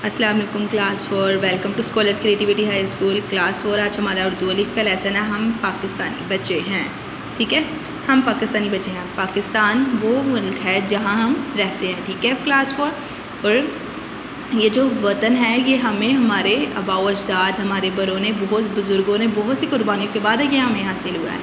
अस्सलाम वालेकुम class 4। Welcome to scholars creativity high school class 4। आज हमारा उर्दू अलिफ का लेसन है। हम पाकिस्तानी बच्चे हैं, ठीक है। हम पाकिस्तानी बच्चे हैं। पाकिस्तान वो मुल्क है जहाँ हम रहते हैं, ठीक है क्लास 4। और ये जो वतन है ये हमें हमारे आबाओ अजदाद, हमारे बड़ों ने, बहुत बुज़ुर्गों ने बहुत सी कुर्बानियों के बाद ये हमें हासिल हुआ है।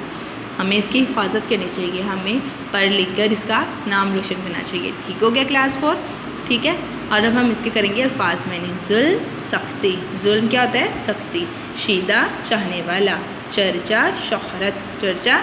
हमें इसकी हिफाजत करनी चाहिए, हमें पढ़ लिख कर इसका नाम रोशन करना चाहिए। ठीक हो गया क्लास 4, ठीक है। और अब हम इसके करेंगे अल्फाज में। जुल्म सख्ती, जुल्म क्या होता है? सख्ती। शीदा चाहने वाला, चर्चा शोहरत, चर्चा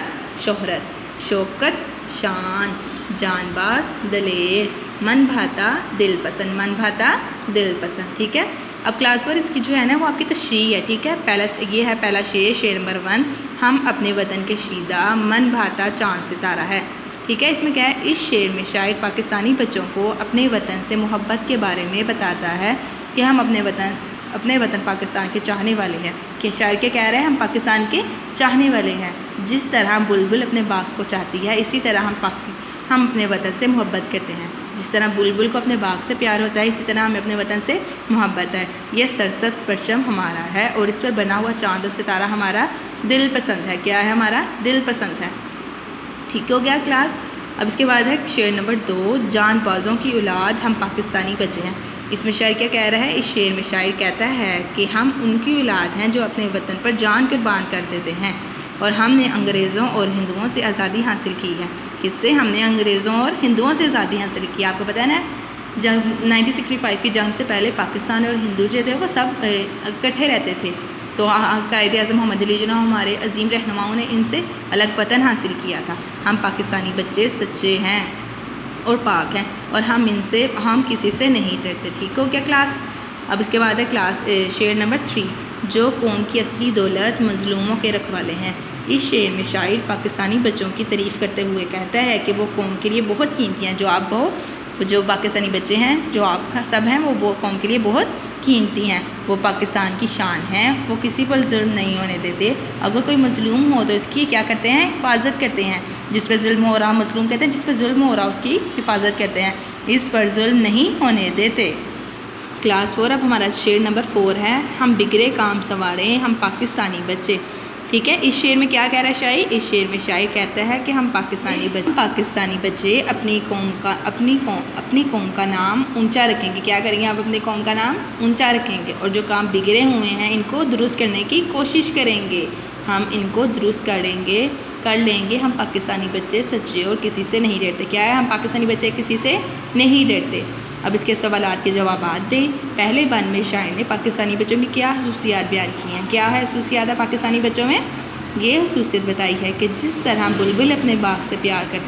शोहरत। शौकत शान, जानबाज दलेर, मन भाता दिल पसंद, मन भाता दिल पसंद, ठीक है। अब क्लास 4 इसकी जो है ना वो आपकी तशरीह है, ठीक है। ये है पहला शेर, शेर नंबर 1। हम अपने वतन के शीदा मन भाता चाँद सितारा है, ठीक है। इसमें क्या है? इस शेर में शायर पाकिस्तानी बच्चों को अपने वतन से मोहब्बत के बारे में बताता है कि हम अपने वतन पाकिस्तान के चाहने वाले हैं। कि शायर क्या कह रहे हैं? हम पाकिस्तान के चाहने वाले हैं। जिस तरह बुलबुल अपने बाग को चाहती है, इसी तरह हम अपने वतन से मोहब्बत करते हैं। जिस तरह बुलबुल को अपने बाग से प्यार होता है, इसी तरह हमें अपने वतन से मोहब्बत है। यह सरसत परचम हमारा है और इस पर बना हुआ चाँद और सितारा हमारा दिल पसंद है। क्या है? हमारा दिल पसंद है। ठीक हो गया क्लास। अब इसके बाद है शेर नंबर 2, जानबाजों की औलाद हम पाकिस्तानी बच्चे हैं। इसमें शायर क्या कह रहा है? इस शेर में शायर कहता है कि हम उनकी औलाद हैं जो अपने वतन पर जान कुर्बान कर देते हैं। और हमने अंग्रेज़ों और हिंदुओं से आज़ादी हासिल की है। किससे? हमने अंग्रेज़ों और हिंदुओं से आज़ादी हासिल की। आपको पता है ना, जंग 1965 की जंग से पहले पाकिस्तान और हिंदू जो थे वो सब इकट्ठे रहते थे। तो कायदे आज़म मोहम्मद अली जिन्ना हमारे अजीम रहनुमाओं ने इनसे अलग वतन हासिल किया था। हम पाकिस्तानी बच्चे सच्चे हैं और पाक हैं और हम किसी से नहीं डरते। ठीक हो गया क्लास। अब इसके बाद है क्लास शेर नंबर 3, जो कौम की असली दौलत मज़लूमों के रखवाले हैं। इस शेर में शायर पाकिस्तानी बच्चों की तारीफ़ करते हुए कहता है कि वो कौम के लिए बहुत कीमती हैं। जो पाकिस्तानी बच्चे हैं, जो आप सब हैं, वो कौम के लिए बहुत कीमती हैं। वो पाकिस्तान की शान हैं। वो किसी पर जुल्म नहीं होने देते। अगर कोई मजलूम हो तो इसकी क्या करते हैं? हिफाजत करते हैं। जिस पर जुल्म हो रहा, मजलूम कहते हैं जिस पर जुल्म हो रहा उसकी हिफाजत करते हैं। इस पर जुल्म नहीं होने देते। क्लास 4। अब हमारा शेर नंबर 4 है, हम बिगड़े काम संवारें हम पाकिस्तानी बच्चे, ठीक है। इस शेर में क्या कह रहा है शायर? इस शेर में शायर कहता है कि हम पाकिस्तानी बच्चे अपनी कौम का नाम ऊंचा रखेंगे। क्या करेंगे? आप अपनी कौम का नाम ऊंचा रखेंगे और जो काम बिगड़े हुए हैं इनको दुरुस्त करने की कोशिश करेंगे। हम इनको दुरुस्त कर लेंगे। हम पाकिस्तानी बच्चे सच्चे और किसी से नहीं डरते। क्या है? हम पाकिस्तानी बच्चे किसी से नहीं डरते। अब इसके सवालात के जवाबात दें। पहले बंद में शायर ने पाकिस्तानी बच्चों की क्या खसूसियात बयान की हैं? क्या है खसूसियात है पाकिस्तानी बच्चों में? ये खसूसियत बताई है कि जिस तरह बुलबुल अपने बाग से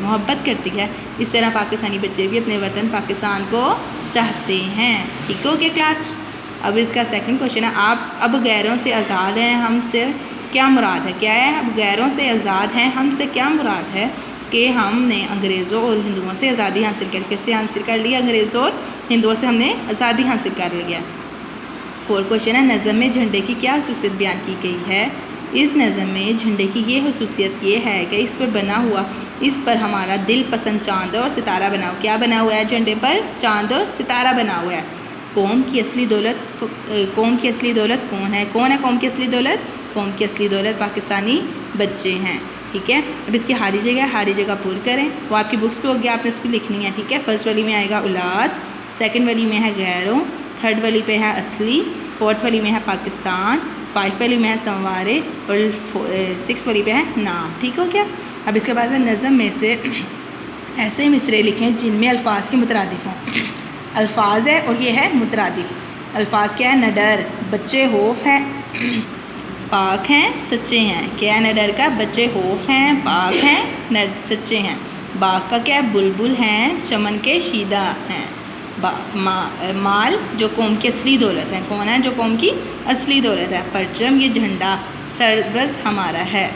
मोहब्बत करती है, इस तरह पाकिस्तानी बच्चे भी अपने वतन पाकिस्तान को चाहते हैं। ठीक हो गया क्लास। अब इसका सेकंड क्वेश्चन है, आप अब गैरों से आज़ाद हैं, हमसे क्या मुराद है? क्या है? अब गैरों से आज़ाद हैं, हमसे क्या मुराद है? कि हमने अंग्रेज़ों और हिंदुओं से आज़ादी हासिल कर, किससे हासिल कर ली? अंग्रेज़ों और हिंदुओं से हमने आज़ादी हासिल कर लिया। 4 क्वेश्चन है, नज़म में झंडे की क्या खसूसियत बयान की गई है? इस नज़म में झंडे की ये खसूसियत ये है कि इस पर हमारा दिल पसंद चाँद और सितारा बना हुआ। क्या बना हुआ है? झंडे पर चाँद और सितारा बना हुआ है। कौम की असली दौलत कौन है? कौन है कौम की असली दौलत? कौम की असली दौलत पाकिस्तानी बच्चे हैं, ठीक है। अब इसकी हारी जगह पूरी करें। वो आपकी बुक्स पे होगी, आपने उस पर लिखनी है, ठीक है। फर्स्ट वाली में आएगा औलाद, सेकंड वाली में है गैरों, थर्ड वाली पे है असली, फोर्थ वाली में है पाकिस्तान, 5 वाली में है संवारे और 6 वाली पे है नाम। ठीक हो गया। अब इसके बाद है नज़म में से ऐसे मिसरे लिखें जिनमें अल्फाज के मुतरादिफ हों। अल्फाज है और ये है मुतरादिफ। अल्फाज क्या है? न डर, बच्चे खौफ हैं, पाक हैं, सच्चे हैं। क्या है? न डर का बच्चे खौफ हैं, पाक हैं, न सच्चे हैं। बाग का क्या है? बुलबुल हैं, चमन के शीदा हैं। माल जो कौम की असली दौलत है। कौन है जो कौम की असली दौलत है? परचम ये झंडा सरबस हमारा है।